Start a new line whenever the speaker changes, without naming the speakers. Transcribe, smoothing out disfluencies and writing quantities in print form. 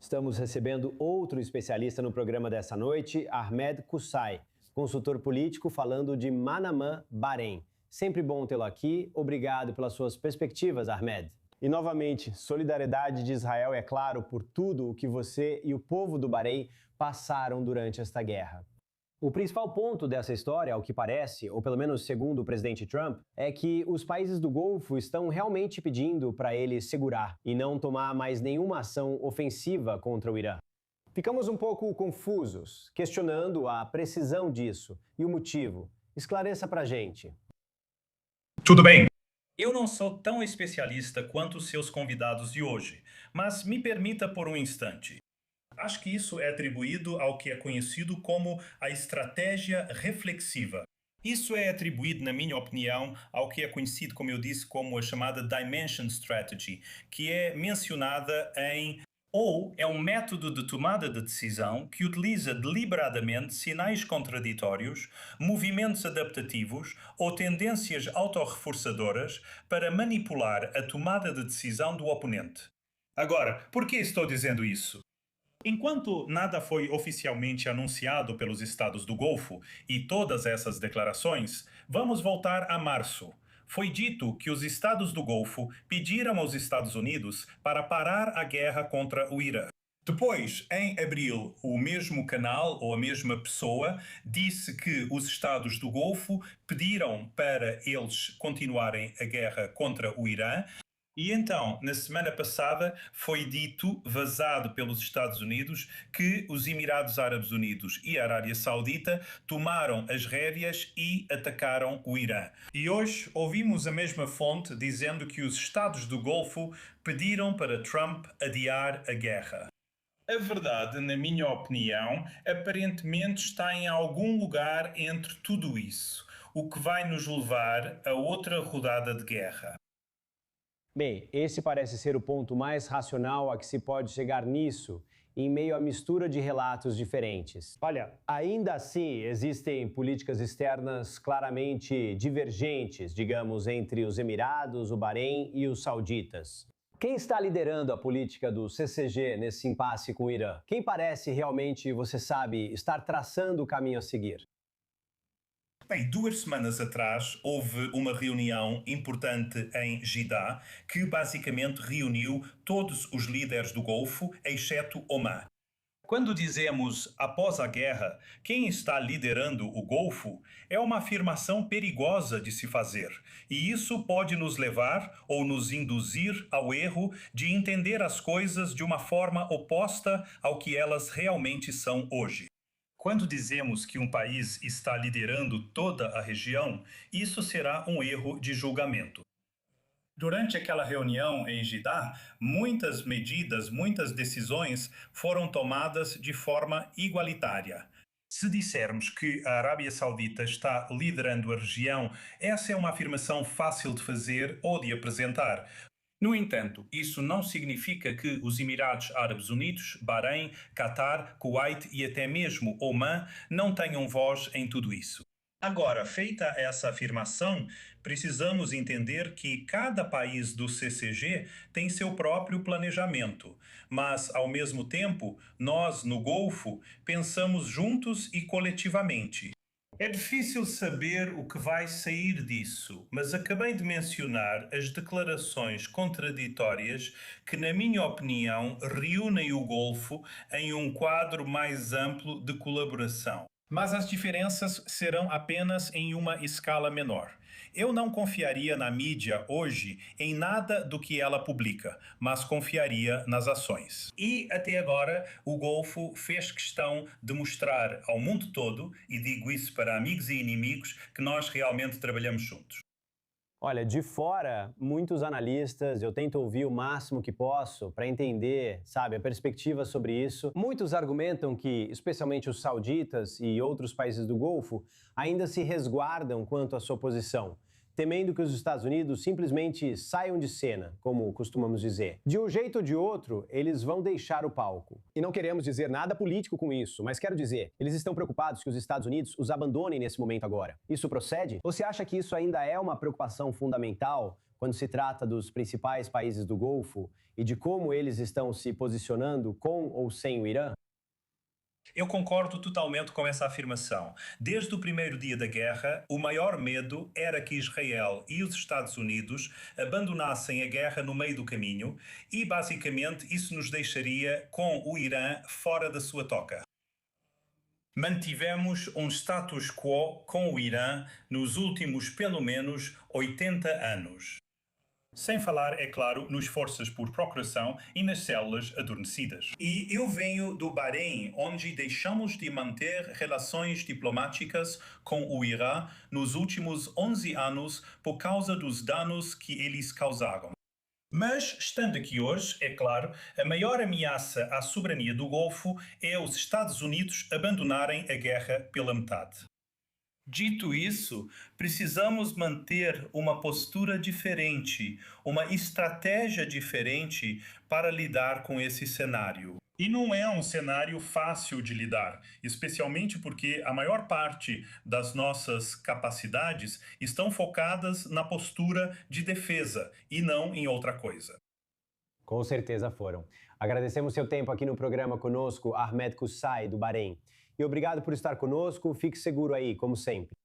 Estamos recebendo outro especialista no programa dessa noite, Ahmed Kusai, consultor político falando de Manamá, Bahrein. Sempre bom tê-lo aqui. Obrigado pelas suas perspectivas, Ahmed. E, novamente, solidariedade de Israel, é claro, por tudo o que você e o povo do Bahrein passaram durante esta guerra. O principal ponto dessa história, ao que parece, ou pelo menos segundo o presidente Trump, é que os países do Golfo estão realmente pedindo para ele segurar e não tomar mais nenhuma ação ofensiva contra o Irã. Ficamos um pouco confusos, questionando a precisão disso e o motivo. Esclareça pra gente.
Tudo bem. Eu não sou tão especialista quanto os seus convidados de hoje, mas me permita por um instante. Acho que isso é atribuído ao que é conhecido como a estratégia reflexiva. Isso é atribuído, na minha opinião, ao que é conhecido, como eu disse, como a chamada Dimension Strategy, que é mencionada ou é um método de tomada de decisão que utiliza deliberadamente sinais contraditórios, movimentos adaptativos ou tendências autorreforçadoras para manipular a tomada de decisão do oponente. Agora, por que estou dizendo isso? Enquanto nada foi oficialmente anunciado pelos Estados do Golfo e todas essas declarações, vamos voltar a março. Foi dito que os Estados do Golfo pediram aos Estados Unidos para parar a guerra contra o Irã. Depois, em abril, o mesmo canal ou a mesma pessoa disse que os Estados do Golfo pediram para eles continuarem a guerra contra o Irã. E então, na semana passada, foi dito, vazado pelos Estados Unidos, que os Emirados Árabes Unidos e a Arábia Saudita tomaram as rédeas e atacaram o Irã. E hoje ouvimos a mesma fonte dizendo que os Estados do Golfo pediram para Trump adiar a guerra. A verdade, na minha opinião, aparentemente está em algum lugar entre tudo isso, o que vai nos levar a outra rodada de guerra.
Bem, esse parece ser o ponto mais racional a que se pode chegar nisso, em meio à mistura de relatos diferentes. Olha, ainda assim, existem políticas externas claramente divergentes, digamos, entre os Emirados, o Bahrein e os sauditas. Quem está liderando a política do CCG nesse impasse com o Irã? Quem parece realmente, você sabe, estar traçando o caminho a seguir?
Bem, 2 semanas atrás houve uma reunião importante em Jeddah que basicamente reuniu todos os líderes do Golfo, exceto Oman. Quando dizemos após a guerra, quem está liderando o Golfo, é uma afirmação perigosa de se fazer, e isso pode nos levar ou nos induzir ao erro de entender as coisas de uma forma oposta ao que elas realmente são hoje. Quando dizemos que um país está liderando toda a região, isso será um erro de julgamento. Durante aquela reunião em Jeddah, muitas medidas, muitas decisões foram tomadas de forma igualitária. Se dissermos que a Arábia Saudita está liderando a região, essa é uma afirmação fácil de fazer ou de apresentar. No entanto, isso não significa que os Emirados Árabes Unidos, Bahrein, Catar, Kuwait e até mesmo Oman não tenham voz em tudo isso. Agora, feita essa afirmação, precisamos entender que cada país do CCG tem seu próprio planejamento, mas, ao mesmo tempo, nós, no Golfo, pensamos juntos e coletivamente. É difícil saber o que vai sair disso, mas acabei de mencionar as declarações contraditórias que, na minha opinião, reúnem o Golfo em um quadro mais amplo de colaboração. Mas as diferenças serão apenas em uma escala menor. Eu não confiaria na mídia hoje em nada do que ela publica, mas confiaria nas ações. E até agora o Golfo fez questão de mostrar ao mundo todo, e digo isso para amigos e inimigos, que nós realmente trabalhamos juntos.
Olha, de fora, muitos analistas, eu tento ouvir o máximo que posso para entender, sabe, a perspectiva sobre isso. Muitos argumentam que, especialmente os sauditas e outros países do Golfo, ainda se resguardam quanto à sua posição, temendo que os Estados Unidos simplesmente saiam de cena, como costumamos dizer. De um jeito ou de outro, eles vão deixar o palco. E não queremos dizer nada político com isso, mas quero dizer, eles estão preocupados que os Estados Unidos os abandonem nesse momento agora. Isso procede? Ou você acha que isso ainda é uma preocupação fundamental quando se trata dos principais países do Golfo e de como eles estão se posicionando com ou sem o Irã?
Eu concordo totalmente com essa afirmação. Desde o primeiro dia da guerra, o maior medo era que Israel e os Estados Unidos abandonassem a guerra no meio do caminho e, basicamente, isso nos deixaria com o Irã fora da sua toca. Mantivemos um status quo com o Irã nos últimos, pelo menos, 80 anos. Sem falar, é claro, nos forças por procuração e nas células adormecidas. E eu venho do Bahrein, onde deixamos de manter relações diplomáticas com o Irã nos últimos 11 anos por causa dos danos que eles causaram. Mas, estando aqui hoje, é claro, a maior ameaça à soberania do Golfo é os Estados Unidos abandonarem a guerra pela metade. Dito isso, precisamos manter uma postura diferente, uma estratégia diferente para lidar com esse cenário. E não é um cenário fácil de lidar, especialmente porque a maior parte das nossas capacidades estão focadas na postura de defesa e não em outra coisa.
Com certeza foram. Agradecemos seu tempo aqui no programa conosco, Ahmed Kusai, do Bahrein. E obrigado por estar conosco, fique seguro aí, como sempre.